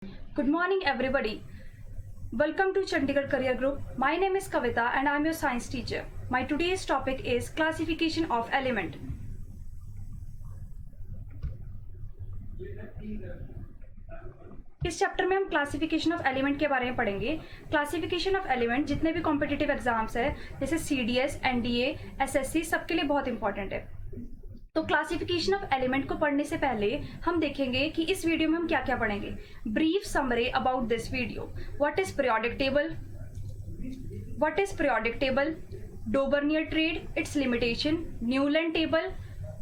Good morning, everybody. Welcome to Chandigarh Career Group. My name is Kavita and I am your science teacher. My today's topic is classification of element. इस chapter में हम classification of element के बारे में पढ़ेंगे। Classification of element जितने भी competitive exams है जैसे CDS, NDA, SSC सबके लिए बहुत इंपॉर्टेंट है। तो क्लासिफिकेशन ऑफ एलिमेंट को पढ़ने से पहले हम देखेंगे कि इस वीडियो में हम क्या क्या पढ़ेंगे। Brief summary about this video. What is periodic table, Dobereiner triad, its limitation, Newland table,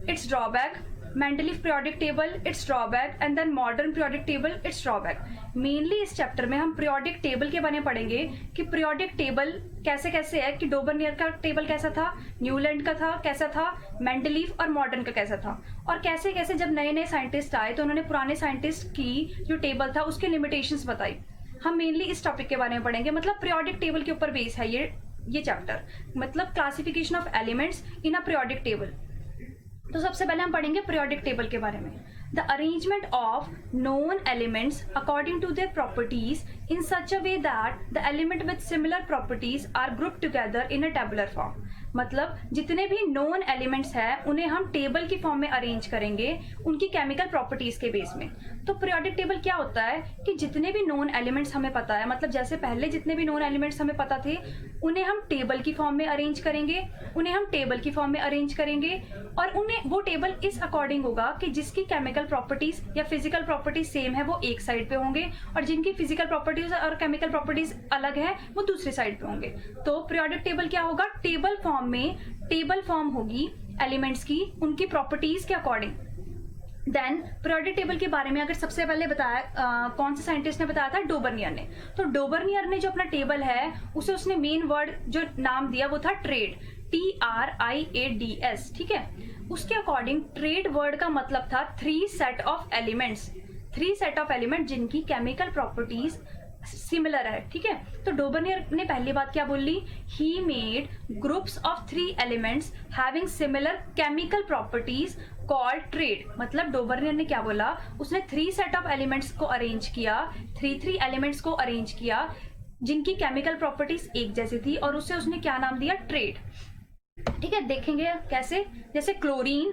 its drawback, Mendeleev periodic table, its drawback, and then modern periodic table, its drawback. Mainly इस chapter में हम periodic table के बारे में पढ़ेंगे कि periodic table कैसे कैसे है, कि डोबर्नियर का टेबल कैसा था, न्यूलैंड का था कैसा था, मेंडलीफ और मॉडर्न का कैसा था, और कैसे कैसे जब नए नए साइंटिस्ट आए तो उन्होंने पुराने साइंटिस्ट की जो टेबल था उसके लिमिटेशंस बताई। हम मेनली इस टॉपिक के बारे में पढ़ेंगे, मतलब पीरियोडिक टेबल के ऊपर बेस है ये चैप्टर, मतलब classification of elements in a periodic table. तो सबसे पहले हम पढ़ेंगे पीरियोडिक टेबल के बारे में। The arrangement of known elements according to their properties in such a way that the element with similar properties are group together in a tabular form. मतलब जितने भी नोन एलिमेंट्स हैं उन्हें हम टेबल की फॉर्म में अरेंज करेंगे उनकी केमिकल प्रॉपर्टीज के बेस में। तो पीरियोडिक टेबल क्या होता है कि जितने भी नोन एलिमेंट्स हमें पता है, मतलब जैसे पहले जितने भी नोन एलिमेंट्स हमें पता थे उन्हें हम टेबल की फॉर्म में अरेंज करेंगे, और उन्हें वो टेबल इस अकॉर्डिंग होगा कि जिसकी केमिकल प्रॉपर्टीज या फिजिकल प्रॉपर्टीज सेम है वो एक साइड पे होंगे, और जिनकी फिजिकल प्रॉपर्टीज और केमिकल प्रॉपर्टीज अलग है वो दूसरी साइड पे होंगे। तो पीरियोडिक टेबल क्या होगा, टेबल फॉर्म होगी एलिमेंट्स की उनकी प्रॉपर्टीज के अकॉर्डिंग। देन पीरियोडिक टेबल के बारे में अगर सबसे पहले बताया कौन से साइंटिस्ट ने बताया था, डोबर्नियर ने। तो डोबर्नियर ने जो अपना टेबल है उसे उसने मेन वर्ड जो नाम दिया वो था ट्रेड, TRIADS, ठीक है। उसके अकॉर्डिंग ट्रेड वर्ड का मतलब था थ्री सेट ऑफ एलिमेंट जिनकी केमिकल प्रॉपर्टीज सिमिलर है, ठीक है। तो डोबर्नियर ने पहली बात क्या बोली, he made groups of 3 elements having similar chemical properties called trade. मतलब डोबर्नियर ने क्या बोला, उसने 3 सेट ऑफ एलिमेंट्स को अरेंज किया, 3 एलिमेंट्स को अरेंज किया जिनकी केमिकल प्रॉपर्टीज एक जैसी थी, और उससे उसने क्या नाम दिया, ट्रेड, ठीक है। देखेंगे कैसे, जैसे क्लोरीन,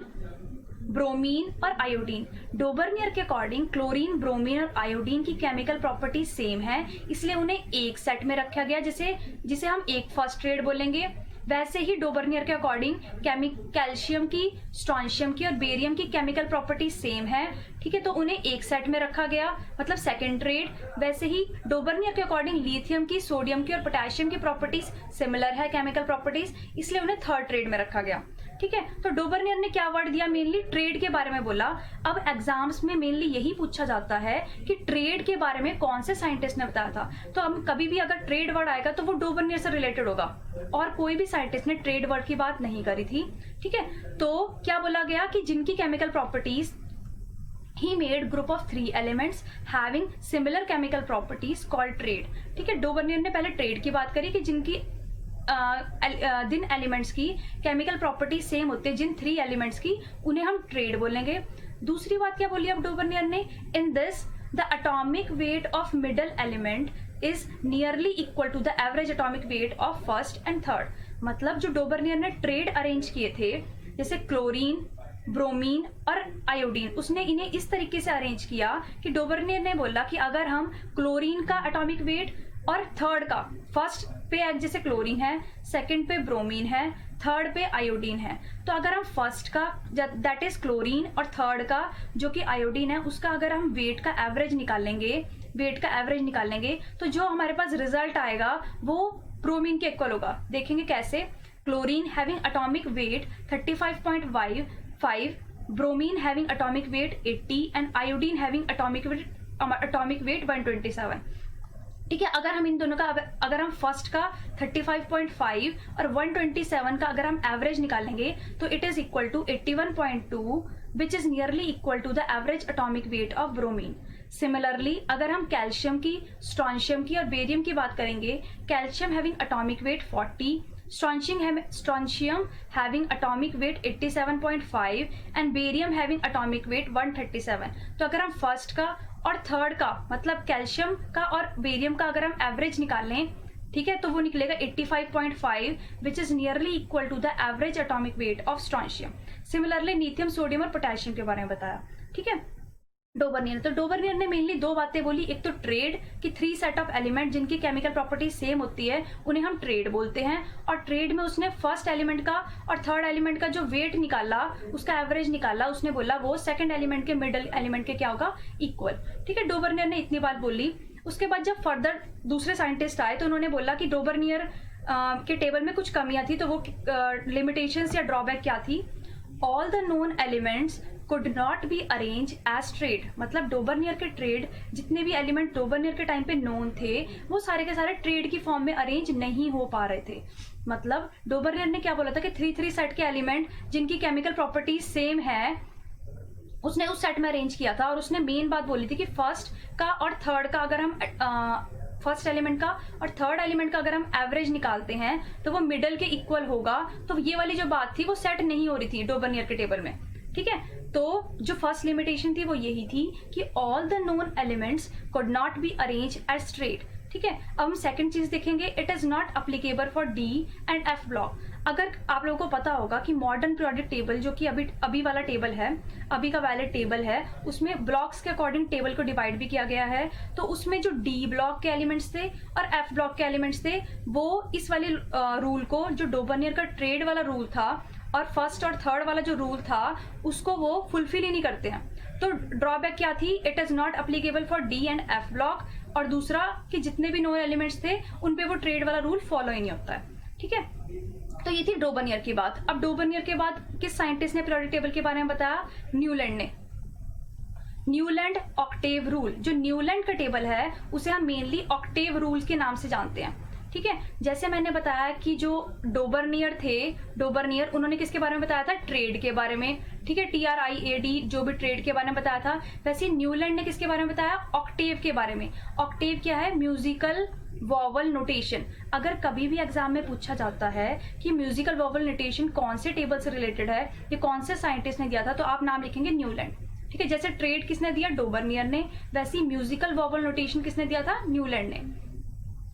ब्रोमीन और आयोडीन। डोबर्नियर के अकॉर्डिंग क्लोरीन, ब्रोमीन और आयोडीन की केमिकल प्रॉपर्टीज सेम है, इसलिए उन्हें एक सेट में रखा गया, जिसे हम एक फर्स्ट ट्रेड बोलेंगे। वैसे ही डोबर्नियर के अकॉर्डिंग कैल्शियम की, स्ट्रोंशियम की और बेरियम की केमिकल प्रॉपर्टीज सेम है, ठीक है, तो उन्हें एक सेट में रखा गया, मतलब सेकंड ट्रेड। वैसे ही डोबर्नियर के अकॉर्डिंग लिथियम की, सोडियम की और पोटेशियम की प्रॉपर्टीज सिमिलर है केमिकल प्रॉपर्टीज, इसलिए उन्हें थर्ड ट्रेड में रखा गया, ठीक है। तो डोबर्नियर ने क्या वर्ड दिया, मेनली ट्रेड के बारे में बोला। अब एग्जाम्स में मेनली यही पूछा जाता है कि ट्रेड के बारे में कौन से साइंटिस्ट ने बताया था। तो हम कभी भी अगर ट्रेड वर्ड आएगा तो वो डोबर्नियर से रिलेटेड होगा, और कोई भी साइंटिस्ट ने ट्रेड वर्ड की बात नहीं करी थी, ठीक है। तो क्या बोला गया कि जिनकी chemical properties, he made group of 3 elements having similar chemical properties called trade, ठीक है। डोबर्नियर ने पहले ट्रेड की बात करी कि जिनकी जिन एलिमेंट्स की केमिकल प्रॉपर्टी सेम होते हैं, जिन 3 एलिमेंट्स की, उन्हें हम ट्रेड बोलेंगे। दूसरी बात क्या बोली अब डोबर्नियर ने, in this the atomic weight of middle element is nearly equal to the average atomic weight of first and third. मतलब जो डोबर्नियर ने ट्रेड अरेंज किए थे, जैसे क्लोरीन, ब्रोमीन और आयोडीन, उसने इन्हें इस तरीके से अरेंज किया कि डोबर्नियर ने बोला कि अगर हम क्लोरीन का एटॉमिक वेट और थर्ड का, फर्स्ट पे जैसे क्लोरीन है, सेकंड पे ब्रोमीन है, थर्ड पे आयोडीन है, तो अगर हम फर्स्ट का दैट इज क्लोरीन और थर्ड का जो कि आयोडीन है उसका अगर हम वेट का एवरेज निकालेंगे तो जो हमारे पास रिजल्ट आएगा वो ब्रोमीन के इक्वल होगा। देखेंगे कैसे, chlorine having atomic weight 35.5, bromine having atomic weight 80 and iodine having atomic weight 127, ठीक है। अगर हम इन दोनों का अगर हम फर्स्ट का 35.5 और 127 का अगर हम एवरेज निकालेंगे तो it is equal to 81.2 which is nearly equal to the average atomic weight of bromine. Similarly अगर हम कैल्शियम की, स्ट्रोंशियम की और बेरियम की बात करेंगे, calcium having atomic weight 40, strontium having atomic weight 87.5 and barium having atomic weight 137। तो अगर हम फर्स्ट का और थर्ड का मतलब कैल्शियम का और बेरियम का अगर हम एवरेज निकालें, ठीक है, तो वो निकलेगा 85.5 which is nearly equal to the average atomic weight of strontium. Similarly lithium, sodium और पोटेशियम के बारे में बताया, ठीक है। डोबर्नियर, तो डोबर्नियर ने मेनली दो बातें बोली, एक तो ट्रेड कि 3 सेट ऑफ एलिमेंट जिनकी केमिकल प्रॉपर्टी सेम होती है उन्हें हम ट्रेड बोलते हैं, और ट्रेड में उसने फर्स्ट एलिमेंट का और थर्ड एलिमेंट का जो वेट निकाला, उसका एवरेज निकाला, उसने बोला वो सेकंड एलिमेंट के मिडल एलिमेंट के क्या होगा, इक्वल, ठीक है। डोबर्नियर ने इतनी बात बोली। उसके बाद जब फर्दर दूसरे साइंटिस्ट आए तो उन्होंने बोला कि डोबर्नियर के टेबल में कुछ कमियां थी, तो वो लिमिटेशंस या ड्रॉबैक क्या थी, all the known elements could not be arranged as trade, मतलब डोबर्नियर के ट्रेड, जितने भी एलिमेंट डोबर्नियर के टाइम पे नोन थे वो सारे के सारे ट्रेड की फॉर्म में अरेंज नहीं हो पा रहे थे। मतलब डोबर्नियर ने क्या बोला था कि 3 सेट के एलिमेंट जिनकी केमिकल प्रॉपर्टी सेम है उसने उस सेट में अरेंज किया था, और उसने मेन बात बोली थी कि फर्स्ट का और थर्ड का अगर हम फर्स्ट एलिमेंट का और थर्ड एलिमेंट का अगर हम एवरेज निकालते हैं तो वो मिडल के इक्वल होगा। तो ये वाली जो बात थी वो सेट नहीं हो रही थी डोबर्नियर के टेबल में, ठीक है। तो जो फर्स्ट लिमिटेशन थी वो यही थी कि all the known elements could not be arrange as straight, ठीक है। अब हम सेकंड चीज देखेंगे, it is not applicable for D and F block. अगर आप लोगों को पता होगा कि मॉडर्न पीरियोडिक टेबल जो कि अभी वाला टेबल है, अभी का वैलिड टेबल है, उसमें ब्लॉक्स के अकॉर्डिंग टेबल को डिवाइड भी किया गया है। तो उसमें जो डी ब्लॉक के एलिमेंट्स थे और एफ ब्लॉक के एलिमेंट्स थे वो इस वाले रूल को, जो डोबर्नियर का ट्रेड वाला रूल था और फर्स्ट और थर्ड वाला जो रूल था उसको वो फुलफिल ही नहीं करते हैं। तो ड्रॉबैक क्या थी, it is not applicable for D and F block, और दूसरा कि जितने भी नोन एलिमेंट्स थे उन पे वो ट्रेड वाला रूल फॉलो ही नहीं होता है, ठीक है। तो ये थी डोबर्नियर की बात। अब डोबर्नियर के बाद किस साइंटिस्ट ने पीरियोडिक टेबल के बारे में बताया, न्यूलैंड ने। न्यूलैंड ऑक्टेव रूल, जो न्यूलैंड का टेबल है उसे हम मेनली ऑक्टेव रूल के नाम से जानते हैं, ठीक है। जैसे मैंने बताया कि जो डोबर्नियर थे, डोबर्नियर उन्होंने किसके बारे में बताया था, ट्रेड के बारे में, ठीक है, TRIAD जो भी ट्रेड के बारे में बताया था। वैसे न्यूलैंड ने किसके बारे में बताया, ऑक्टेव के बारे में। ऑक्टेव क्या है, म्यूजिकल वॉवल नोटेशन। अगर कभी भी एग्जाम में पूछा जाता है कि म्यूजिकल वॉवल नोटेशन कौन से टेबल से रिलेटेड है, ये कौन से साइंटिस्ट ने दिया था, तो आप नाम लिखेंगे न्यूलैंड, ठीक है। जैसे ट्रेड किसने दिया, डोबर्नियर ने, वैसे म्यूजिकल वॉवल नोटेशन किसने दिया था, न्यूलैंड ने।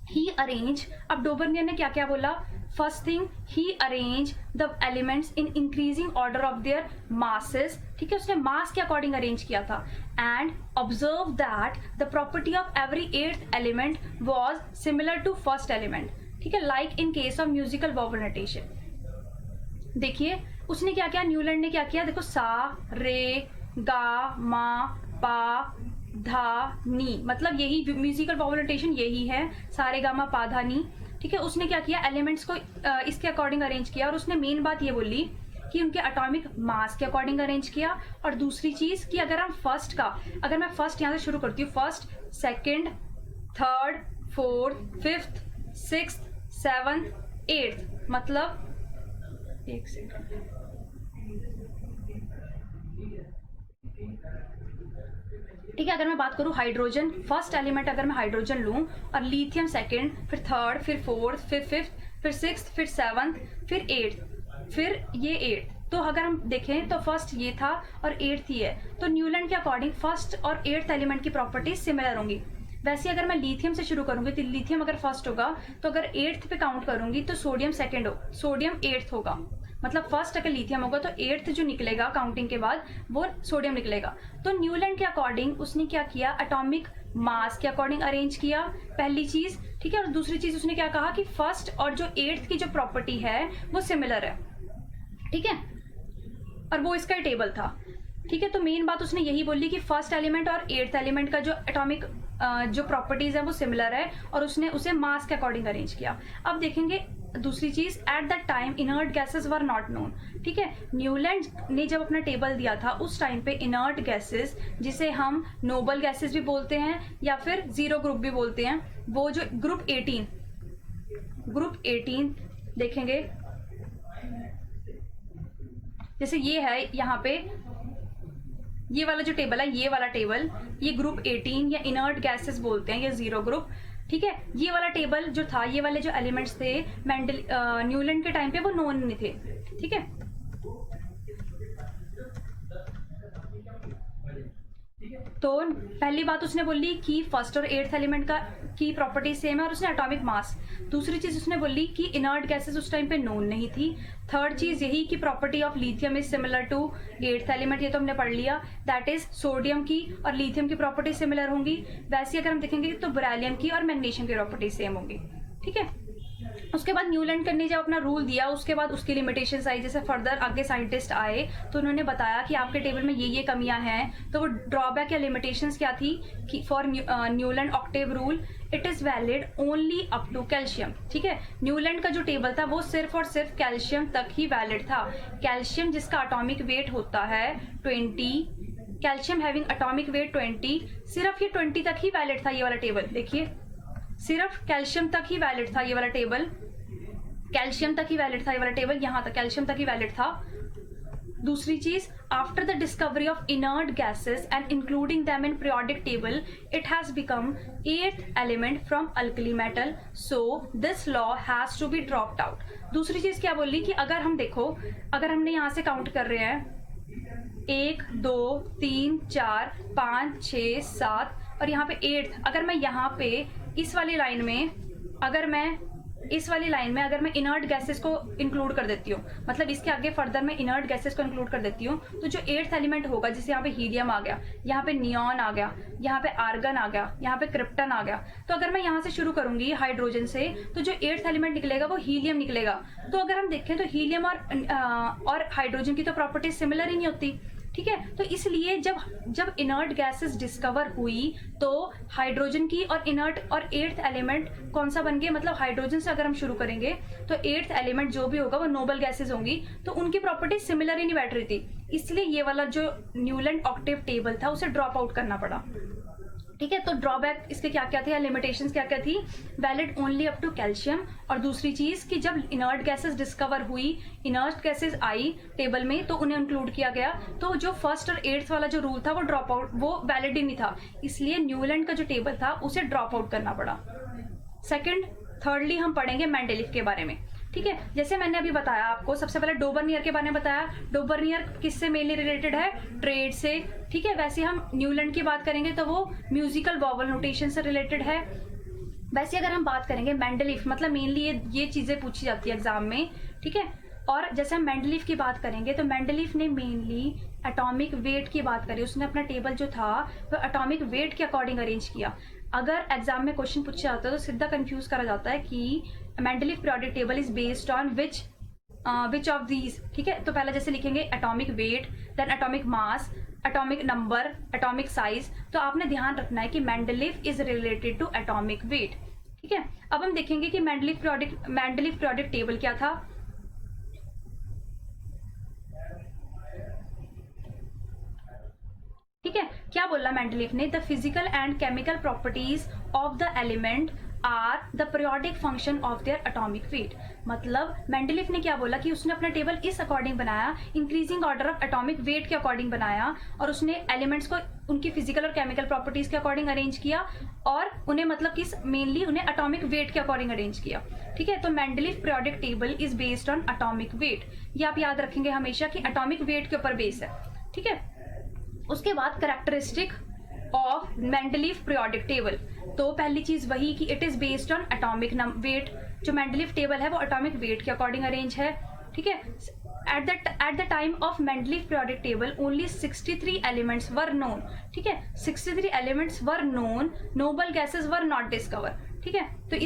ही अरेंज, अब डोबर्नियर ने क्या क्या बोला, फर्स्ट थिंग ही arrange the elements in increasing order of their masses, ठीक है, उसने मास के अकॉर्डिंग अरेंज किया था। And observe that the property of every 8th element was similar to first element, ठीक है, like in case of musical vowel notation. देखिए उसने क्या किया, न्यूलैंड ने क्या किया, देखो सा रे गा मा पा धा नी, मतलब यही म्यूजिकल वॉवल नोटेशन यही है, सारे गामा पा धा नी, ठीक है। उसने क्या किया, एलिमेंट्स को इसके अकॉर्डिंग अरेंज किया, और उसने मेन बात ये बोली कि उनके एटॉमिक मास के अकॉर्डिंग अरेंज किया। और दूसरी चीज कि अगर हम फर्स्ट का, अगर मैं फर्स्ट यहाँ से शुरू करती हूँ, first, second, third, fourth, fifth, sixth, seventh, 8th, मतलब एक सेकंड, ठीक है। अगर मैं बात करूं हाइड्रोजन, फर्स्ट एलिमेंट अगर मैं हाइड्रोजन लूं और लिथियम सेकंड, फिर थर्ड, फिर फोर्थ, फिर फिफ्थ, फिर सिक्स्थ, फिर सेवंथ, फिर 8th, फिर ये 8th, तो अगर हम देखें तो फर्स्ट ये था और 8th ही है। तो न्यूलैंड के अकॉर्डिंग फर्स्ट और 8th एलिमेंट की प्रॉपर्टीज सिमिलर होंगी। वैसे अगर मैं लिथियम से शुरू करूंगी तो लिथियम अगर फर्स्ट होगा, तो अगर 8th पे काउंट करूंगी तो सोडियम सेकेंड हो, सोडियम 8th होगा। मतलब फर्स्ट अगर लिथियम होगा तो 8th जो निकलेगा काउंटिंग के बाद वो सोडियम निकलेगा। तो न्यूलैंड के अकॉर्डिंग उसने क्या किया, एटॉमिक मास के अकॉर्डिंग अरेंज किया, पहली चीज, ठीक है। और दूसरी चीज उसने क्या कहा कि फर्स्ट और जो 8th की जो प्रॉपर्टी है वो सिमिलर है, ठीक है, और वो इसका टेबल था, ठीक है। तो मेन बात उसने यही बोली कि फर्स्ट एलिमेंट और 8th एलिमेंट का जो एटॉमिक जो प्रॉपर्टीज है वो सिमिलर है, और उसने उसे मास के अकॉर्डिंग अरेंज किया। अब देखेंगे दूसरी चीज, at that time inert gases were not known, ठीक है। न्यूलैंड ने जब अपना टेबल दिया था उस टाइम पे इनर्ट गैसेस, जिसे हम नोबल गैसेस भी बोलते हैं या फिर जीरो ग्रुप भी बोलते हैं, वो जो ग्रुप 18 देखेंगे, जैसे ये है यहाँ पे ये वाला जो टेबल है, ये वाला टेबल, ये ग्रुप 18 या इनर्ट गैसेस बोलते हैं, ये जीरो ग्रुप, ठीक है। ये वाला टेबल जो था, ये वाले जो एलिमेंट्स थे न्यूलैंड के टाइम पे वो नोन नहीं थे, ठीक है। तो पहली बात उसने बोली कि फर्स्ट और एट्थ एलिमेंट का की प्रॉपर्टी सेम है और उसने एटॉमिक मास। दूसरी चीज उसने बोली कि इनर्ट गैसेस उस टाइम पे नोन नहीं थी। थर्ड चीज यही कि property of lithium is similar to eighth element, ये तो हमने पढ़ लिया। दैट इज सोडियम की और लिथियम की प्रॉपर्टी सिमिलर होंगी। वैसे अगर हम देखेंगे तो बेरिलियम की और मैग्नीशियम की प्रॉपर्टी सेम होंगी। ठीक है, उसके बाद न्यूलैंड ने जब अपना रूल दिया उसके बाद उसकी लिमिटेशंस आई। जैसे फर्दर आगे साइंटिस्ट आए तो उन्होंने बताया कि आपके टेबल में ये कमियां हैं। तो वो ड्रॉबैक या लिमिटेशंस क्या थी कि for Newland octave rule it is valid only up to calcium. ठीक है, न्यूलैंड का जो टेबल था वो सिर्फ और सिर्फ कैल्शियम तक ही वैलिड था। कैल्शियम जिसका एटॉमिक वेट होता है 20, कैल्शियम हैविंग एटॉमिक वेट 20, सिर्फ ये 20 तक ही वैलिड था। ये वाला टेबल देखिए, सिर्फ कैल्शियम तक ही वैलिड था ये वाला टेबल, कैल्शियम तक ही वैलिड था ये वाला टेबल, यहां तक कैल्शियम तक ही वैलिड था। दूसरी चीज, after the discovery of inert gases and including them in periodic table it has become eighth element from alkali metal, so this law has to be dropped out. दूसरी चीज क्या बोली कि अगर हम देखो, अगर हमने यहां से काउंट कर रहे हैं 1 2 3 4 5 6 7 और यहाँ पे एट्थ, अगर मैं यहाँ पे इस वाली लाइन में अगर मैं इनर्ट गैसेस को इंक्लूड कर देती हूँ, मतलब इसके आगे फर्दर मैं इनर्ट गैसेस को इंक्लूड कर देती हूँ, तो जो एट्थ एलिमेंट होगा, जैसे यहाँ पे हीलियम आ गया, यहाँ पे नियॉन आ गया, यहाँ पे आर्गन आ गया, यहाँ पे क्रिप्टन आ गया, तो अगर मैं यहाँ से शुरू करूंगी हाइड्रोजन से तो जो एट्थ एलिमेंट निकलेगा वो हीलियम निकलेगा। तो अगर हम देखें तो हीलियम और हाइड्रोजन की तो प्रॉपर्टी सिमिलर ही नहीं होती। ठीक है, तो इसलिए जब इनर्ट गैसेस डिस्कवर हुई तो हाइड्रोजन की और इनर्ट और एट्थ एलिमेंट कौन सा बन गए, मतलब हाइड्रोजन से अगर हम शुरू करेंगे तो एट्थ एलिमेंट जो भी होगा वो नोबल गैसेस होंगी, तो उनकी प्रॉपर्टी सिमिलर ही नहीं बैठ रही थी। इसलिए ये वाला जो न्यूलैंड ऑक्टेव टेबल था उसे ड्रॉप आउट करना पड़ा। ठीक है, तो ड्रॉबैक इसके क्या क्या थे, लिमिटेशंस क्या क्या थी, valid only up to calcium. और दूसरी चीज कि जब इनर्ट गैसेस डिस्कवर हुई, इनर्ट गैसेस आई टेबल में तो उन्हें इंक्लूड किया गया, तो जो फर्स्ट और एट्थ वाला जो रूल था वो ड्रॉप आउट, वो वैलिड ही नहीं था, इसलिए न्यूलैंड का जो टेबल था उसे ड्रॉप आउट करना पड़ा। सेकेंड, थर्डली हम पढ़ेंगे मेंडेलीफ के बारे में। ठीक है, जैसे मैंने अभी बताया आपको, सबसे पहले डोबर्नियर के बारे में बताया। डोबर्नियर किससे मेनली रिलेटेड है, ट्रेड से। ठीक है, वैसे हम न्यूलैंड की बात करेंगे तो वो म्यूजिकल वॉवल नोटेशन से रिलेटेड है। वैसे अगर हम बात करेंगे मेंडेलीफ, मतलब मेनली ये चीजें पूछी जाती है एग्जाम में। ठीक है, और जैसे हम मेंडेलीफ की बात करेंगे तो मेंडेलीफ ने मेनली एटॉमिक वेट की बात करी। उसने अपना टेबल जो था वो एटॉमिक वेट के अकॉर्डिंग अरेंज किया। अगर एग्जाम में क्वेश्चन पूछा जाता है तो सीधा कंफ्यूज करा जाता है कि Mendeleev periodic table is based on which of these. ठीक है, तो पहले जैसे लिखेंगे atomic weight, then atomic mass, atomic number, atomic size. तो आपने ध्यान रखना है कि Mendeleev is related to atomic weight. ठीक है, अब हम देखेंगे कि मेंडेलीफ पीरियोडिक टेबल क्या था। ठीक है, क्या बोला मेंडेलीफ ने, the physical and chemical properties of the element are the periodic function of their atomic weight. मतलब मेंडेलीफ ने क्या बोला कि उसने अपना टेबल इस अकॉर्डिंग बनाया, increasing order of atomic weight के अकॉर्डिंग बनाया, और उसने एलिमेंट्स को उनकी फिजिकल और केमिकल प्रॉपर्टीज के अकॉर्डिंग अरेंज किया, और उन्हें मतलब किस मेनली उन्हें एटॉमिक वेट के अकॉर्डिंग अरेंज किया। ठीक है, तो Mendeleev periodic table is based on atomic weight. ये आप याद रखेंगे हमेशा कि एटॉमिक वेट के ऊपर बेस है। ठीक है, उसके बाद characteristic of Mendeleev periodic table. तो पहली चीज वही कि it is based on atomic weight. जो मेंडेलीफ टेबल है वो एटॉमिक वेट के अकॉर्डिंग अरेंज है। ठीक है, at the time of Mendeleev periodic table only 63 elements were known. ठीक है, 63 elements were known, noble gases were not discover. ठीक है, तो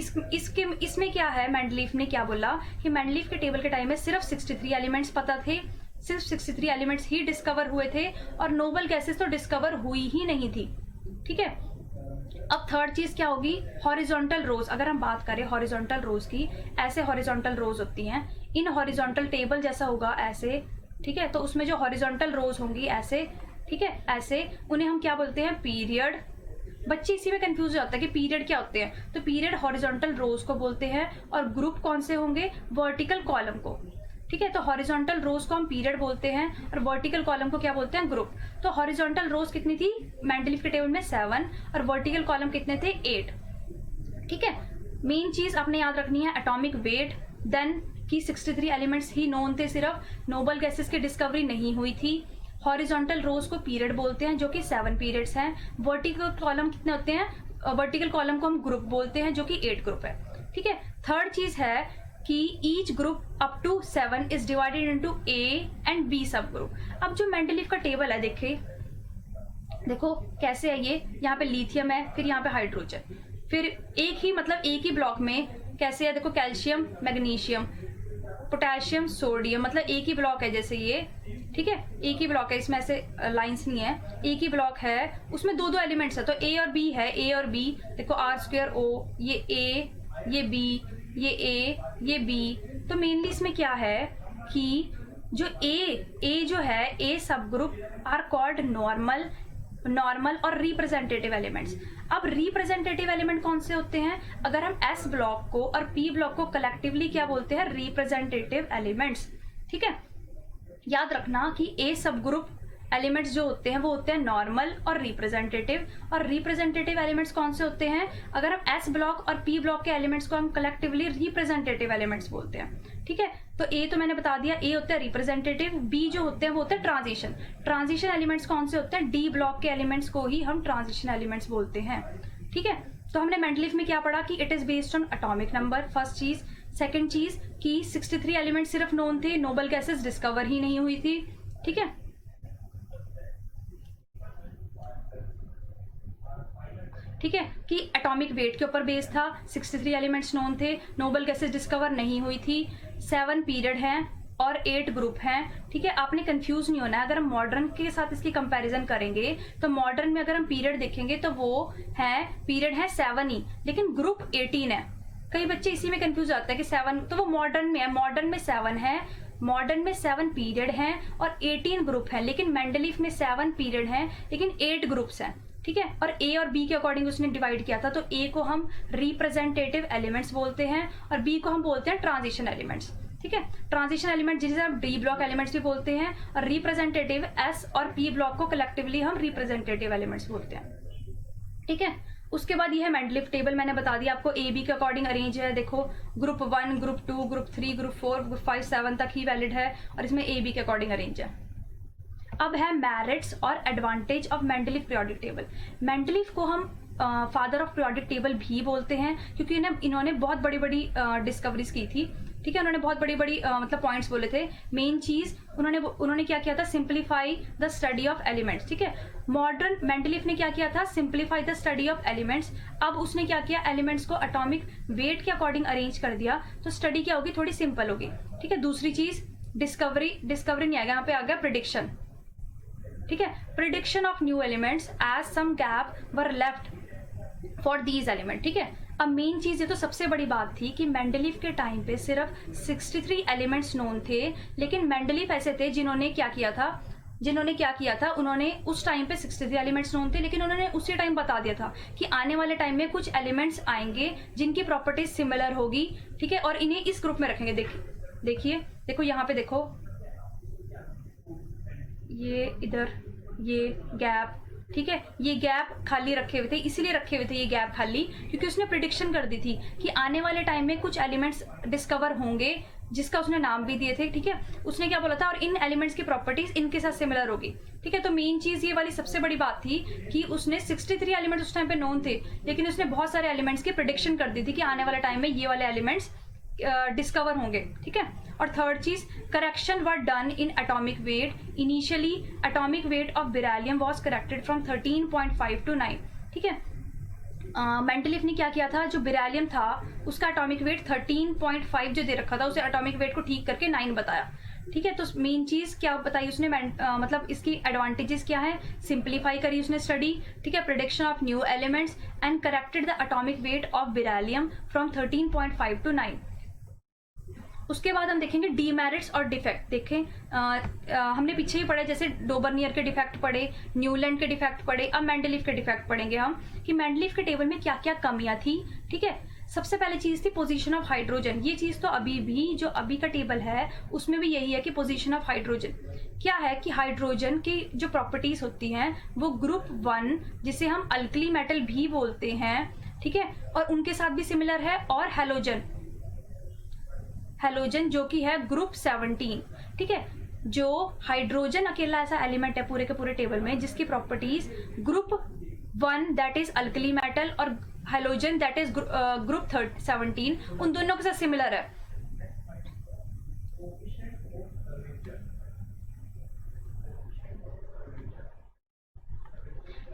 इसमें क्या है, मेंडेलीफ ने क्या बोला कि मेंडेलीफ के टेबल के टाइम में सिर्फ 63 एलिमेंट्स पता थे, सिर्फ 63 एलिमेंट्स ही डिस्कवर हुए थे, और नोबल गैसेस तो डिस्कवर हुई ही नहीं थी। ठीक है, अब थर्ड चीज क्या होगी, हॉरिजॉन्टल रोज। अगर हम बात करें हॉरिजॉन्टल रोज की, ऐसे हॉरिजॉन्टल रोज होती हैं, इन हॉरिजॉन्टल टेबल जैसा होगा ऐसे। ठीक है, तो उसमें जो हॉरिजॉन्टल रोज होंगी ऐसे। ठीक है, ऐसे उन्हें हम क्या बोलते हैं, पीरियड। बच्चे इसी में कंफ्यूज हो जाता है कि पीरियड क्या होते हैं, तो पीरियड हॉरिजॉन्टल रोज को बोलते हैं, और ग्रुप कौन से होंगे, वर्टिकल कॉलम को। ठीक है, तो हॉरिजॉन्टल रोज को हम पीरियड बोलते हैं और वर्टिकल कॉलम को क्या बोलते हैं, ग्रुप। तो हॉरिजॉन्टल रोज कितनी थी मेंडेलीफ के टेबल में, 7, और वर्टिकल कॉलम कितने थे, 8। ठीक है, मेन चीज आपने याद रखनी है एटॉमिक वेट, देन कि 63 एलिमेंट्स ही नोन थे सिर्फ, नोबल गैसेस की डिस्कवरी नहीं हुई थी, हॉरिजॉन्टल रोज को पीरियड बोलते हैं जो कि 7 पीरियड्स हैं। वर्टिकल कॉलम कितने होते हैं? वर्टिकल कॉलम को हम ग्रुप बोलते हैं जो कि 8 ग्रुप है, ठीक है। थर्ड चीज है कि each group up to 7 is divided into A and B sub group. अब जो मेंडलीफ का टेबल है देखो कैसे है ये, यहाँ पे लिथियम है, फिर यहाँ पे हाइड्रोजन, फिर एक ही ब्लॉक में कैसे है, देखो कैल्शियम, मैग्नीशियम, पोटेशियम, सोडियम, मतलब एक ही ब्लॉक है जैसे ये, ठीक है, एक ही ब्लॉक है, इसमें ऐसे लाइंस नहीं है, एक ही ब्लॉक है, उसमें दो एलिमेंट्स है, तो ए और बी है, ए और बी, देखो R2O, ये ए, ये बी, ये ए, ये बी। तो मेनली इसमें क्या है कि जो ए जो है, ए सब ग्रुप आर कॉल्ड नॉर्मल और रिप्रेजेंटेटिव एलिमेंट्स। अब रिप्रेजेंटेटिव एलिमेंट कौन से होते हैं? अगर हम एस ब्लॉक को और पी ब्लॉक को कलेक्टिवली क्या बोलते हैं? रिप्रेजेंटेटिव एलिमेंट्स, ठीक है। याद रखना कि ए सब ग्रुप एलिमेंट्स जो होते हैं वो होते हैं नॉर्मल और रिप्रेजेंटेटिव, और रिप्रेजेंटेटिव एलिमेंट्स कौन से होते हैं? अगर हम एस ब्लॉक और पी ब्लॉक के एलिमेंट्स को हम कलेक्टिवली रिप्रेजेंटेटिव एलिमेंट्स बोलते हैं, ठीक है। तो ए तो मैंने बता दिया, ए होता है रिप्रेजेंटेटिव, बी जो होते हैं वो होते हैं ट्रांजिशन एलिमेंट्स कौन से होते हैं? डी ब्लॉक के एलिमेंट्स को ही हम ट्रांजिशन एलिमेंट्स बोलते हैं, ठीक है। तो हमने मेंडलीफ में क्या पढ़ा कि it is based on atomic number, first चीज। सेकंड चीज कि 63 एलिमेंट सिर्फ नोन थे, नोबल गैसेस डिस्कवर ही नहीं हुई थी, ठीक है। ठीक है, कि एटॉमिक वेट के ऊपर बेस था, 63 एलिमेंट्स नोन थे, नोबल गैसेस डिस्कवर नहीं हुई थी, 7 पीरियड हैं और 8 ग्रुप हैं, ठीक है। आपने कंफ्यूज नहीं होना है, अगर हम मॉडर्न के साथ इसकी कंपैरिजन करेंगे तो मॉडर्न में अगर हम पीरियड देखेंगे तो वो है पीरियड है 7 ही, लेकिन ग्रुप 18 है। कई बच्चे इसी में कंफ्यूज आते हैं कि 7, तो वो मॉडर्न में है, मॉडर्न में 7 है, मॉडर्न में 7 पीरियड हैं और 18 ग्रुप हैं, लेकिन मेंडलीफ में 7 पीरियड हैं लेकिन 8 ग्रुप्स हैं, ठीक है। और ए और बी के अकॉर्डिंग उसने डिवाइड किया था, तो ए को हम रिप्रेजेंटेटिव एलिमेंट्स बोलते हैं और बी को हम बोलते हैं ट्रांजिशन एलिमेंट्स, ठीक है। ट्रांजिशन एलिमेंट जिसे हम डी ब्लॉक एलिमेंट्स भी बोलते हैं, और रिप्रेजेंटेटिव एस और पी ब्लॉक को कलेक्टिवली हम रिप्रेजेंटेटिव एलिमेंट्स बोलते हैं, ठीक है। उसके बाद ये है मेंडलीफ टेबल, मैंने बता दिया आपको, ए बी के अकॉर्डिंग अरेंज है, देखो group 1, group 2, group 3, group 4, group 5, 7 तक ही वैलिड है, और इसमें ए बी के अकॉर्डिंग अरेंज है। अब है मेरिट्स और advantage of Mendeleev periodic table. Mendeleev को हम फादर ऑफ पीरियोडिक टेबल भी बोलते हैं क्योंकि इन्होंने बहुत बड़ी बड़ी डिस्कवरीज की थी, ठीक है। उन्होंने बहुत बड़ी बड़ी मतलब पॉइंट्स बोले थे। मेन चीज उन्होंने क्या किया था? Simplify the study of elements, ठीक है। मॉडर्न मेंडलीफ ने क्या किया था? Simplify the study of elements. अब उसने क्या किया? एलिमेंट्स को एटॉमिक वेट के अकॉर्डिंग अरेंज कर दिया, तो स्टडी क्या होगी? थोड़ी सिंपल होगी, ठीक है। दूसरी चीज डिस्कवरी नहीं आएगा, यहाँ पे आ गया प्रिडिक्शन, ठीक है। Prediction of new elements as some gap were left for these element, ठीक है। अब मेन चीज ये तो सबसे बड़ी बात थी कि मेंडलीफ के टाइम पे सिर्फ 63 एलिमेंट्स नोन थे, लेकिन मेंडलीफ ऐसे थे जिन्होंने क्या किया था, उन्होंने उस टाइम पे 63 एलिमेंट्स नोन थे, लेकिन उन्होंने उसी टाइम बता दिया था कि आने वाले टाइम में कुछ एलिमेंट्स आएंगे जिनकी प्रॉपर्टीज सिमिलर होगी, ठीक है, और इन्हें इस ग्रुप में रखेंगे। देखो यहाँ पे देखो, ये इधर ये गैप, ठीक है, ये गैप खाली रखे हुए थे, इसीलिए रखे हुए थे ये गैप खाली क्योंकि उसने प्रिडिक्शन कर दी थी कि आने वाले टाइम में कुछ एलिमेंट्स डिस्कवर होंगे, जिसका उसने नाम भी दिए थे, ठीक है। उसने क्या बोला था? और इन एलिमेंट्स की प्रॉपर्टीज इनके साथ सिमिलर होगी, ठीक है। तो मेन चीज ये वाली सबसे बड़ी बात थी कि उसने 63 एलिमेंट्स उस टाइम पे नोन थे, लेकिन उसने बहुत सारे एलिमेंट्स की प्रिडिक्शन कर दी थी कि आने वाले टाइम में ये वाले एलिमेंट्स डिस्कवर होंगे, ठीक है। और थर्ड चीज, correction were done in atomic weight. Initially atomic weight of beryllium was corrected from 13.5 to 9, ठीक है। मेंडलीफ ने क्या किया था? जो बेरिलियम था उसका एटॉमिक वेट 13.5 जो दे रखा था, उसे एटॉमिक वेट को ठीक करके 9 बताया, ठीक है। तो मेन चीज क्या बताई उसने? मतलब इसकी एडवांटेजेस क्या है? सिंप्लीफाई करी उसने स्टडी, ठीक है, prediction of new elements and corrected the atomic weight of beryllium from 13.5 to 9। उसके बाद हम देखेंगे डीमेरिट्स और डिफेक्ट। देखें हमने पीछे ही पढ़ा, जैसे डोबर्नियर के डिफेक्ट पढ़े, न्यूलैंड के डिफेक्ट पढ़े, अब मेंडलीफ के डिफेक्ट पढ़ेंगे हम कि मेंडलीफ के टेबल में क्या क्या कमियां थी, ठीक है। सबसे पहले चीज थी पोजीशन ऑफ हाइड्रोजन। ये चीज तो अभी भी जो अभी का टेबल है उसमें भी यही है कि पोजीशन ऑफ हाइड्रोजन क्या है कि हाइड्रोजन की जो प्रॉपर्टीज होती हैं वो ग्रुप 1 जिसे हम अल्कली मेटल भी बोलते हैं, ठीक है, और उनके साथ भी सिमिलर है, और हैलोजन जो कि है ग्रुप 17, ठीक है। जो हाइड्रोजन अकेला ऐसा एलिमेंट है पूरे के पूरे टेबल में जिसकी properties group 1 that is alkali metal और हाइड्रोजन दैट इज ग्रुप 17 उन दोनों के साथ सिमिलर है।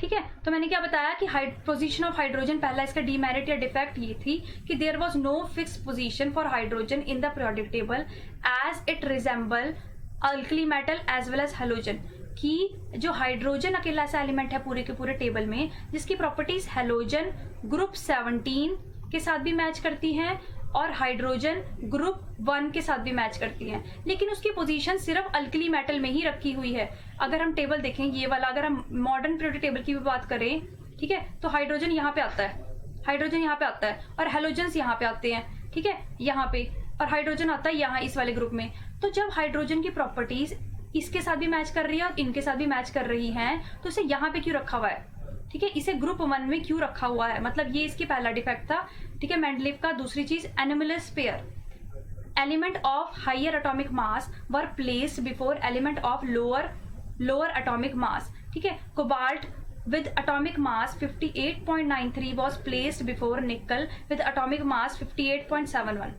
ठीक है, तो मैंने क्या बताया कि पोजीशन ऑफ हाइड्रोजन, पहला इसका डीमेरिट या डिफेक्ट ये थी कि there was no fix position for hydrogen in the periodic table as it resemble alkali metal as well as halogen, कि जो हाइड्रोजन अकेला ऐसा एलिमेंट है पूरे के पूरे टेबल में जिसकी प्रॉपर्टीज हैलोजन ग्रुप 17 के साथ भी मैच करती हैं और हाइड्रोजन ग्रुप 1 के साथ भी मैच करती हैं, लेकिन उसकी पोजीशन सिर्फ अल्कली मेटल में ही रखी हुई है। अगर हम टेबल देखें ये वाला, अगर हम मॉडर्न पीरियोडिक टेबल की भी बात करें, ठीक है, तो हाइड्रोजन यहाँ पे आता है, हाइड्रोजन यहाँ पे आता है और हैलोजन्स यहाँ पे आते हैं, ठीक है, यहाँ पे, और हाइड्रोजन आता है यहाँ इस वाले ग्रुप में। तो जब हाइड्रोजन की प्रॉपर्टीज इसके साथ भी मैच कर रही है और इनके साथ भी मैच कर रही हैं, तो इसे यहाँ पे क्यों रखा हुआ है, ठीक है, इसे ग्रुप 1 में क्यों रखा हुआ है, मतलब ये इसकी पहला डिफेक्ट था। ठीक है, मेंडलीव का। दूसरी चीज, anomalous pair, element of higher atomic mass were placed before element of lower atomic mass. ठीक है, cobalt with atomic mass 58.93 was placed before nickel with atomic mass 58.71।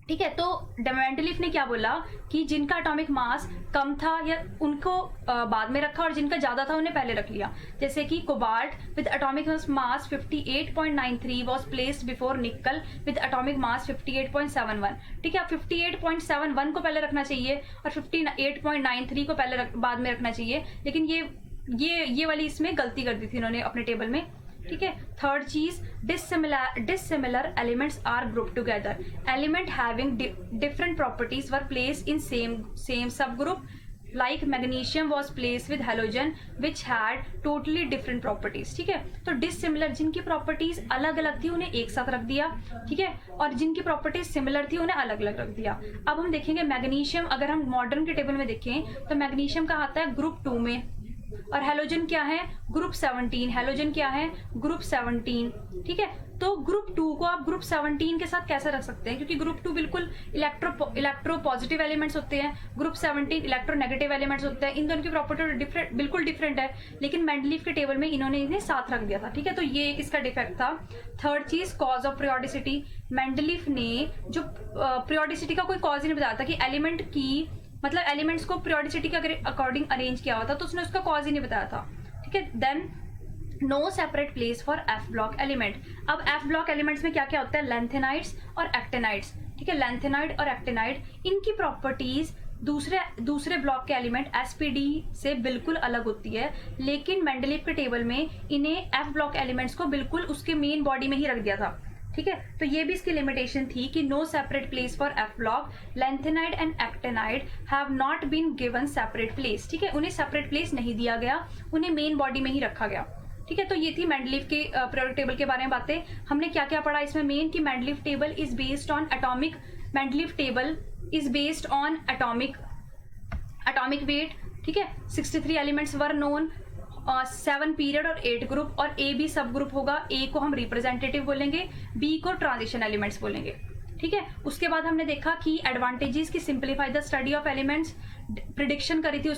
ठीक है, तो मेंडलीव ने क्या बोला कि जिनका एटॉमिक मास कम था या उनको बाद में रखा और जिनका ज्यादा था उन्हें पहले रख लिया। जैसे कि cobalt with atomic mass 58.93 was placed before निकल विद एटॉमिक मास 58.71। ठीक है, 58.71 को पहले रखना चाहिए और 58.93 को पहले बाद में रखना चाहिए, लेकिन ये वाली इसमें गलती कर दी थी इन्होंने अपने टेबल में। ठीक है, थर्ड चीज, dissimilar elements are grouped together, element having different properties were placed in same subgroup, like magnesium was placed with halogen which had totally different properties। ठीक है, तो dissimilar जिनकी प्रॉपर्टीज अलग अलग थी उन्हें एक साथ रख दिया, ठीक है, और जिनकी प्रॉपर्टीज सिमिलर थी उन्हें अलग अलग रख दिया। अब हम देखेंगे मैग्नीशियम, अगर हम मॉडर्न के टेबल में देखें तो मैग्नीशियम का आता है ग्रुप 2 में और हेलोजन क्या है, ग्रुप 17। हेलोजन क्या है, ग्रुप 17। ठीक है, तो ग्रुप 2 को आप ग्रुप 17 के साथ कैसे रख सकते हैं, क्योंकि ग्रुप 2 बिल्कुल इलेक्ट्रो पॉजिटिव एलिमेंट्स होते हैं, ग्रुप 17 इलेक्ट्रो नेगेटिव एलिमेंट्स होते हैं। इन दोनों की प्रॉपर्टी बिल्कुल डिफरेंट है, लेकिन मेंडलीव के टेबल में इन्होंने इन्हें साथ रख दिया था। ठीक है, तो ये एक इसका डिफेक्ट था। थर्ड चीज, कॉज ऑफ पीरियोडिसिटी, मेंडलीव ने जो पीरियोडिसिटी का कोई कॉज ही नहीं बताया था कि एलिमेंट की, मतलब एलिमेंट्स को पीरियोडिसिटी के अकॉर्डिंग अरेंज किया हुआ था, तो उसने उसका कॉज ही नहीं बताया था। ठीक है, then no separate place for F block element. अब एफ ब्लॉक एलिमेंट्स में क्या क्या होता है, लेंथेनाइड्स और एक्टेनाइड्स। ठीक है, लेंथेनाइड और एक्टेनाइड, इनकी प्रॉपर्टीज दूसरे ब्लॉक के एलिमेंट एसपीडी से बिल्कुल अलग होती है, लेकिन मेंडलीव के टेबल में इन्हें एफ ब्लॉक एलिमेंट्स को बिल्कुल उसके मेन बॉडी में ही रख दिया था। ठीक है, तो ये भी इसकी लिमिटेशन थी कि no separate place for F block, lanthanide and actinide have not been given separate place. ठीक है, उन्हें सेपरेट प्लेस नहीं दिया गया, उन्हें मेन बॉडी में ही रखा गया। ठीक है, तो ये थी मेंडलीव के पीरियोडिक टेबल के बारे में बातें। हमने क्या क्या पढ़ा इसमें मेन, कि Mendeleev table is based on atomic, Mendeleev table is based on atomic weight. ठीक है, 63 एलिमेंट्स वर नोन, 7 पीरियड और 8 ग्रुप, और ए बी सब ग्रुप होगा। ए को हम रिप्रेजेंटेटिव बोलेंगे, बी को ट्रांजिशन एलिमेंट्स बोलेंगे। ठीक है, उसके बाद हमने देखा कि एडवांटेजेस की simplify the study of elements, prediction करी थी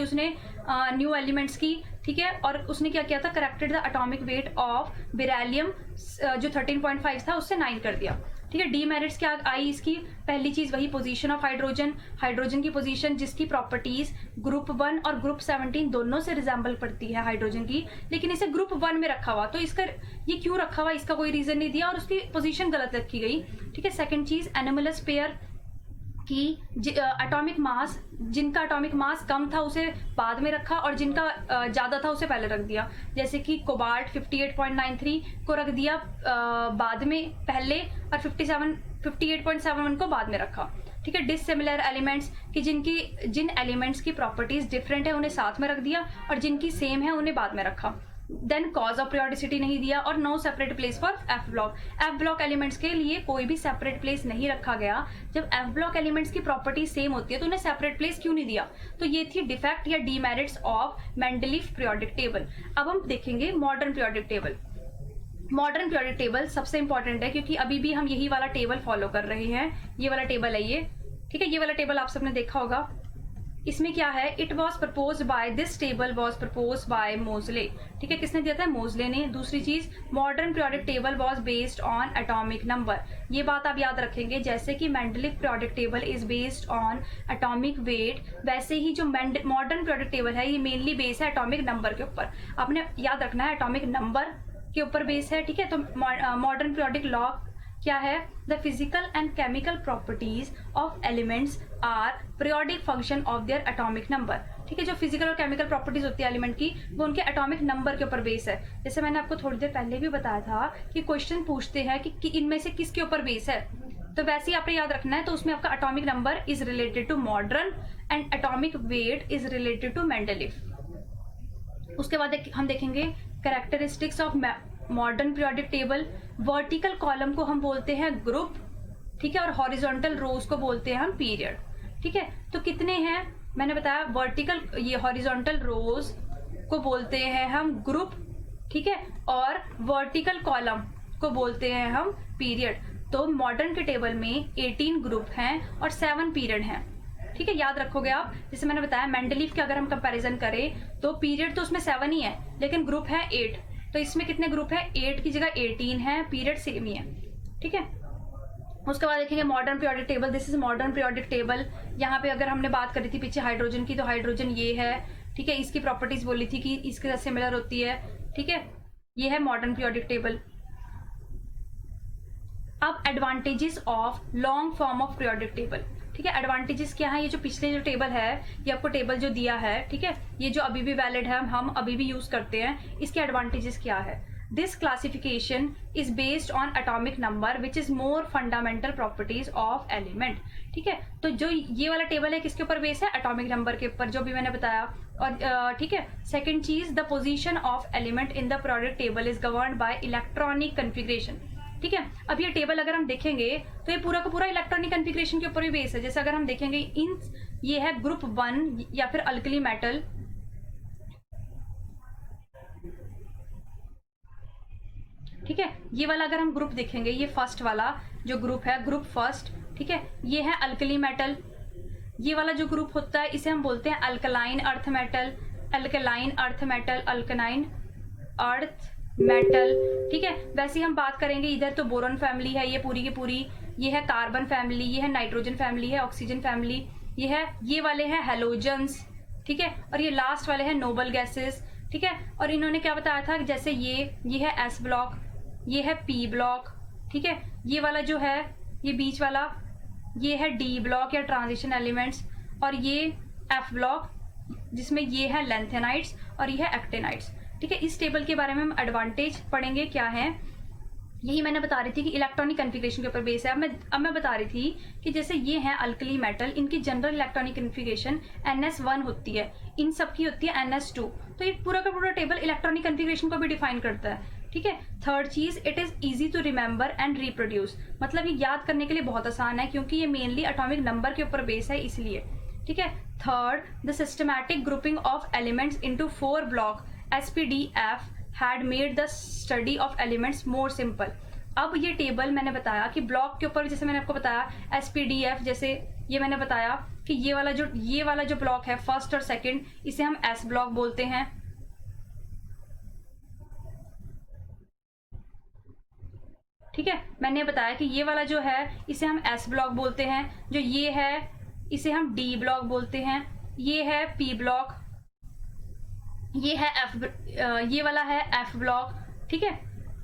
उसने न्यू एलिमेंट्स की। ठीक है, और उसने क्या किया था, corrected the atomic weight of beryllium जो 13.5 था उससे 9 कर दिया। ठीक है, डीमेरिट्स क्या आई इसकी, पहली चीज वही पोजीशन ऑफ हाइड्रोजन की पोजीशन जिसकी प्रॉपर्टीज ग्रुप 1 और ग्रुप 17 दोनों से रिजेंबल पड़ती है हाइड्रोजन की, लेकिन इसे ग्रुप 1 में रखा हुआ, तो इसका ये क्यों रखा हुआ, इसका कोई रीजन नहीं दिया और उसकी पोजीशन गलत रखी गई। ठीक है, सेकंड चीज, एनोमलस पेयर कि एटॉमिक मास, जिनका एटॉमिक मास कम था उसे बाद में रखा और जिनका ज़्यादा था उसे पहले रख दिया। जैसे कि कोबाल्ट 58.93 को रख दिया बाद में पहले और 58.71 को बाद में रखा। ठीक है, डिसिमिलर एलिमेंट्स कि जिन एलिमेंट्स की प्रॉपर्टीज डिफरेंट है उन्हें साथ में रख दिया और जिनकी सेम है उन्हें बाद में रखा। देन कॉज ऑफ पीरियोडिसिटी नहीं दिया और no separate place for F block elements के लिए कोई भी सेपरेट प्लेस नहीं रखा गया। जब एफ ब्लॉक एलिमेंट्स की प्रॉपर्टी सेम होती है तो उन्हें सेपरेट प्लेस क्यों नहीं दिया, तो ये थी डिफेक्ट या demerits of Mendeleev periodic table. अब हम देखेंगे modern periodic table. Modern periodic table सबसे इंपॉर्टेंट है क्योंकि अभी भी हम यही वाला टेबल फॉलो कर रहे हैं, ये वाला टेबल है ये, ठीक है, ये वाला टेबल आप सबने देखा होगा। इसमें क्या है, it was propose by, this table was propose by मोजले। ठीक है, किसने दिया था, मोजले ने। दूसरी चीज, modern periodic table was based on atomic number. ये बात आप याद रखेंगे, जैसे कि Mendeleev periodic table is based on atomic weight, वैसे ही जो मॉडर्न पीरियोडिक टेबल है ये मेनली बेस है एटॉमिक नंबर के ऊपर। आपने याद रखना है एटॉमिक नंबर के ऊपर बेस है। ठीक है, तो मॉडर्न पीरियोडिक लॉ क्या है, the physical and chemical properties of elements are periodic function of their atomic number. ठीक है, जो फिजिकल और केमिकल प्रॉपर्टीज होती है एलिमेंट की, वो उनके एटॉमिक नंबर के ऊपर बेस है। जैसे मैंने आपको थोड़ी देर पहले भी बताया था कि क्वेश्चन पूछते हैं कि इनमें से किसके ऊपर बेस है, तो वैसे ही आपने याद रखना है। तो उसमें आपका atomic number is related to modern and atomic weight is related to Mendeleev. उसके बाद हम देखेंगे characteristics of modern periodic table. Vertical column को हम बोलते हैं ग्रुप, ठीक है, और हॉरिजॉन्टल रोज को बोलते हैं हम पीरियड। ठीक है, तो कितने हैं, मैंने बताया वर्टिकल, ये हॉरिजॉन्टल रोज को बोलते हैं हम ग्रुप, ठीक है, और वर्टिकल कॉलम को बोलते हैं हम पीरियड। तो मॉडर्न के टेबल में 18 ग्रुप हैं और 7 पीरियड हैं। ठीक है, याद रखोगे आप। जैसे मैंने बताया मेंडलीव के अगर हम कंपैरिजन करें तो पीरियड तो उसमें 7 ही है, लेकिन ग्रुप है 8। तो इसमें कितने ग्रुप है, 8 की जगह 18 है, पीरियड सेम ही है। ठीक है, उसके बाद देखेंगे modern periodic table. This is modern periodic table. यहाँ पे अगर हमने बात करी थी पीछे हाइड्रोजन की, तो हाइड्रोजन ये है। ठीक है, इसकी प्रॉपर्टीज बोली थी कि इसके साथ सिमिलर होती है। ठीक है, ये है मॉडर्न पीरियोडिक टेबल। अब advantages of long form of periodic table. ठीक है, एडवांटेजेस क्या है, ये जो पिछले जो टेबल है, ये आपको टेबल जो दिया है, ठीक है, ये जो अभी भी वैलिड है, हम अभी भी यूज करते हैं, इसके एडवांटेजेस क्या है। This classification is based on atomic number which is more fundamental properties of element. ठीक है, तो जो ये वाला टेबल है किसके ऊपर बेस है, एटॉमिक नंबर के ऊपर, जो भी मैंने बताया। और ठीक है, सेकेंड चीज, the position of element in the periodic table is governed bye electronic configuration. ठीक है, अब ये टेबल अगर हम देखेंगे तो ये पूरा का पूरा इलेक्ट्रॉनिक कन्फिग्रेशन के ऊपर भी बेस है। जैसे अगर हम देखेंगे ये है ग्रुप 1 या फिर अल्कली मेटल। ठीक है, ये वाला अगर हम ग्रुप देखेंगे, ये फर्स्ट वाला जो ग्रुप है, ग्रुप फर्स्ट, ठीक है, ये है अल्कली मेटल। ये वाला जो ग्रुप होता है इसे हम बोलते हैं alkaline earth metal, alkaline earth metal, alkaline earth metal. ठीक है, वैसे ही हम बात करेंगे, इधर तो बोरॉन फैमिली है ये पूरी की पूरी, ये है कार्बन फैमिली, ये है नाइट्रोजन फैमिली, है ऑक्सीजन फैमिली, ये वाले हैं हेलोजन्स। ठीक है, और ये लास्ट वाले हैं नोबल गैसेस। ठीक है, और इन्होंने क्या बताया था, जैसे ये है एस ब्लॉक, ये है पी ब्लॉक। ठीक है, ये वाला जो है, ये बीच वाला, ये है डी ब्लॉक या ट्रांजिशन एलिमेंट्स, और ये एफ ब्लॉक जिसमें ये है लेंथेनाइट्स और ये है एक्टेनाइट्स। ठीक है, इस टेबल के बारे में हम एडवांटेज पढ़ेंगे क्या है, यही मैंने बता रही थी कि इलेक्ट्रॉनिक कन्फिग्रेशन के ऊपर बेस है। अब मैं बता रही थी कि जैसे ये हैं अल्कली मेटल, इनकी जनरल इलेक्ट्रॉनिक कन्फिग्रेशन NS1 होती है, इन सब की होती है NS2। तो ये पूरा का पूरा टेबल इलेक्ट्रॉनिक कन्फिग्रेशन को भी डिफाइन करता है। ठीक है, थर्ड चीज, it is easy to remember and reproduce, मतलब ये याद करने के लिए बहुत आसान है क्योंकि ये मेनली एटॉमिक नंबर के ऊपर बेस है, इसलिए। ठीक है, third, the systematic grouping of elements into 4 block SPDF had made the study of elements more simple। अब ये टेबल मैंने बताया कि ब्लॉक के ऊपर, जैसे मैंने आपको बताया SPDF, जैसे ये मैंने बताया कि ये वाला जो ब्लॉक है फर्स्ट और सेकंड, इसे हम S ब्लॉक बोलते हैं। ठीक है, मैंने बताया कि ये वाला जो है इसे हम S ब्लॉक बोलते हैं, जो ये है इसे हम D ब्लॉक बोलते हैं, ये है P ब्लॉक, ये है ये वाला है F ब्लॉक। ठीक है,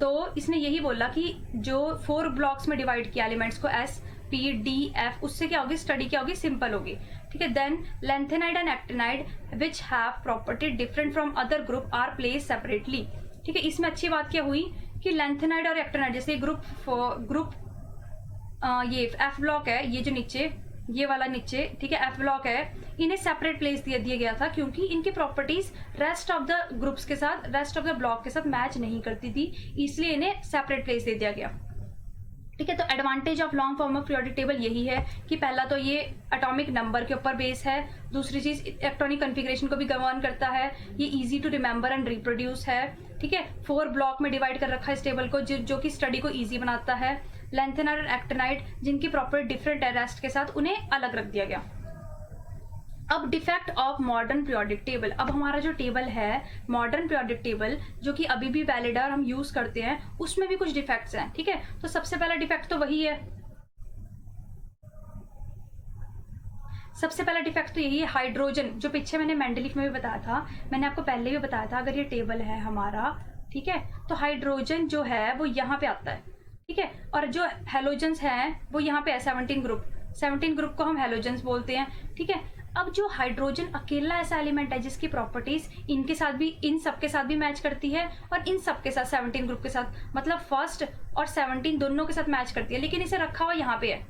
तो इसने यही बोला कि जो 4 ब्लॉक्स में डिवाइड किया एलिमेंट्स को S P D F, उससे क्या होगी, स्टडी क्या होगी, सिंपल होगी। ठीक है, then lanthanide and actinide which have property different from other group are place separately. ठीक है, इसमें अच्छी बात क्या हुई कि लेंथेनाइड और एक्टिनाइड, जैसे ग्रुप ये F ब्लॉक है, ये जो नीचे ये वाला नीचे, ठीक है, F ब्लॉक है, इन्हें सेपरेट प्लेस दिया गया था क्योंकि इनकी properties rest of the groups के साथ, रेस्ट ऑफ द ब्लॉक के साथ मैच नहीं करती थी, इसलिए इन्हें सेपरेट प्लेस दे दिया गया। ठीक है, तो advantage of long form of periodic table यही है कि पहला तो ये एटॉमिक नंबर के ऊपर बेस है, दूसरी चीज इलेक्ट्रॉनिक कन्फिग्रेशन को भी गवर्न करता है, ये easy to remember and reproduce है। ठीक है, 4 ब्लॉक में डिवाइड कर रखा है इस टेबल को, जो कि स्टडी को इजी बनाता है। लैंथेनाइड और एक्टिनाइड जिनकी प्रॉपर्टी डिफरेंट है रेस्ट के साथ, उन्हें अलग रख दिया गया। अब defect of modern periodic table. अब हमारा जो टेबल है मॉडर्न पीरियोडिक टेबल जो कि अभी भी वैलिड है और हम यूज करते हैं, उसमें भी कुछ डिफेक्ट्स हैं, ठीक है। तो सबसे पहला डिफेक्ट तो वही है, सबसे पहला डिफेक्ट तो यही है, हाइड्रोजन, जो पीछे मैंने मेंडलीफ में भी बताया था, मैंने आपको पहले भी बताया था, अगर ये टेबल है हमारा, ठीक है, तो हाइड्रोजन जो है वो यहाँ पे आता है, ठीक है, और जो हेलोजेंस हैं वो यहाँ पे है 17 ग्रुप, 17 ग्रुप को हम हेलोजेंस बोलते हैं, ठीक है। अब जो हाइड्रोजन अकेला ऐसा एलिमेंट है जिसकी प्रॉपर्टीज इनके साथ भी, इन सब के साथ भी मैच करती है और इन सब के साथ 17 ग्रुप के साथ, मतलब फर्स्ट और 17 दोनों के साथ मैच करती है, लेकिन इसे रखा हुआ यहाँ पे है।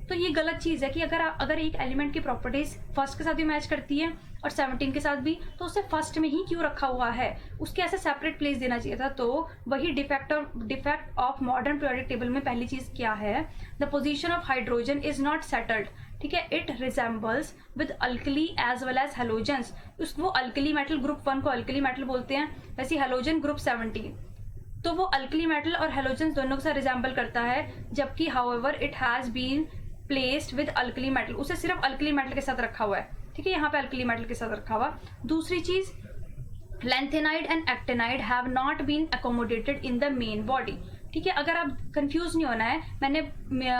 तो ये गलत चीज है कि अगर एक एलिमेंट की प्रॉपर्टीज फर्स्ट के साथ भी मैच करती है और 17 के साथ भी, तो उसे फर्स्ट में ही क्यों रखा हुआ है, उसके ऐसे सेपरेट प्लेस देना चाहिए था। तो वही defect of modern periodic table में पहली चीज क्या है, the position of hydrogen is not settled, ठीक है, it resembles with alkali as well as halogens. वो अल्कली मेटल ग्रुप 1 को अल्कली मेटल बोलते हैं, वैसे हेलोजन ग्रुप 17, तो वो अल्कली मेटल और हेलोजेंस दोनों के साथ रिजेंबल करता है, जबकि however it has been placed with alkali metal, उसे सिर्फ अल्कली मेटल के साथ रखा हुआ है, ठीक है, यहाँ पे अल्कली मेटल के साथ रखा हुआ। दूसरी चीज, lanthanide and actinide have not been accommodated in the main body, ठीक है। अगर आप कंफ्यूज नहीं होना है, मैंने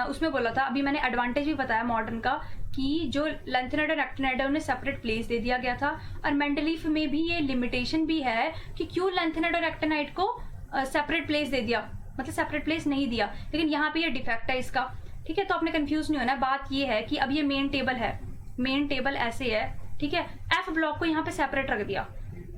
उसमें बोला था, अभी मैंने एडवांटेज भी बताया मॉडर्न का, कि जो लैंथेनाइड और एक्टिनाइड है उन्हें सेपरेट प्लेस दे दिया गया था, और मेंडलीफ में भी ये लिमिटेशन भी है कि क्यों लैंथेनाइड और एक्टिनाइड को सेपरेट प्लेस दे दिया, मतलब सेपरेट प्लेस नहीं दिया, लेकिन यहाँ पे ये डिफेक्ट है इसका, ठीक है। तो आपने कंफ्यूज नहीं होना, बात ये है कि अब ये मेन टेबल है, मेन टेबल ऐसे है, ठीक है, एफ ब्लॉक को यहाँ पे सेपरेट रख दिया,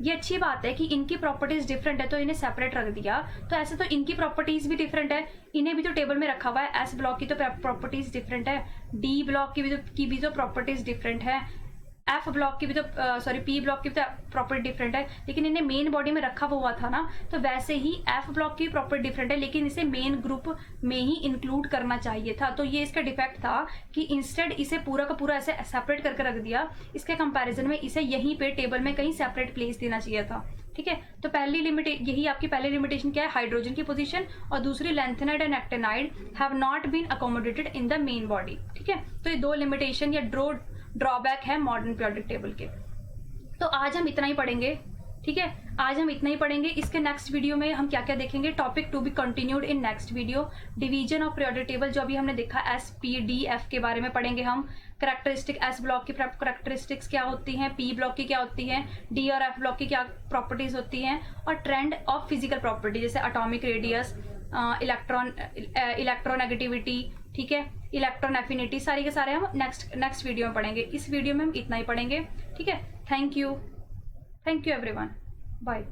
ये अच्छी बात है कि इनकी प्रॉपर्टीज डिफरेंट है तो इन्हें सेपरेट रख दिया, तो ऐसे तो इनकी प्रॉपर्टीज भी डिफरेंट है, इन्हें भी तो टेबल में रखा हुआ है, एस ब्लॉक की तो प्रॉपर्टीज डिफरेंट है, डी ब्लॉक की भी तो प्रॉपर्टीज डिफरेंट है, एफ ब्लॉक की भी तो पी ब्लॉक की भी तो प्रॉपर्टी डिफरेंट है, लेकिन इन्हें मेन बॉडी में रखा हुआ था ना, तो वैसे ही एफ ब्लॉक की प्रॉपर्टी डिफरेंट है, लेकिन इसे मेन ग्रुप में ही इंक्लूड करना चाहिए था। तो ये इसका डिफेक्ट था कि इंस्टेड इसे पूरा का पूरा ऐसे सेपरेट करके रख दिया, इसके कंपैरिजन में इसे यहीं पे टेबल में कहीं सेपरेट प्लेस देना चाहिए था, ठीक है। तो यही आपकी पहली लिमिटेशन क्या है, हाइड्रोजन की पोजीशन, और दूसरी lanthanide and actinide have not been accommodated in the main body, ठीक है। तो ये दो लिमिटेशन या ड्रॉबैक है मॉडर्न पीरियोडिक टेबल के। तो आज हम इतना ही पढ़ेंगे, ठीक है, आज हम इतना ही पढ़ेंगे। इसके नेक्स्ट वीडियो में हम क्या क्या देखेंगे, topic to be continued in next video, division of periodic table, जो अभी हमने देखा एस पी डी एफ के बारे में पढ़ेंगे हम, कैरेक्टरिस्टिक एस ब्लॉक की कैरेक्टरिस्टिक्स क्या होती हैं, पी ब्लॉक की क्या होती हैं, डी और एफ ब्लॉक की क्या प्रॉपर्टीज होती हैं, और ट्रेंड ऑफ फिजिकल प्रॉपर्टी जैसे अटोमिक रेडियस, इलेक्ट्रोनेगेटिविटी, ठीक है, इलेक्ट्रॉन एफिनिटी, सारी के सारे हम नेक्स्ट वीडियो में पढ़ेंगे। इस वीडियो में हम इतना ही पढ़ेंगे, ठीक है। Thank you everyone, bye.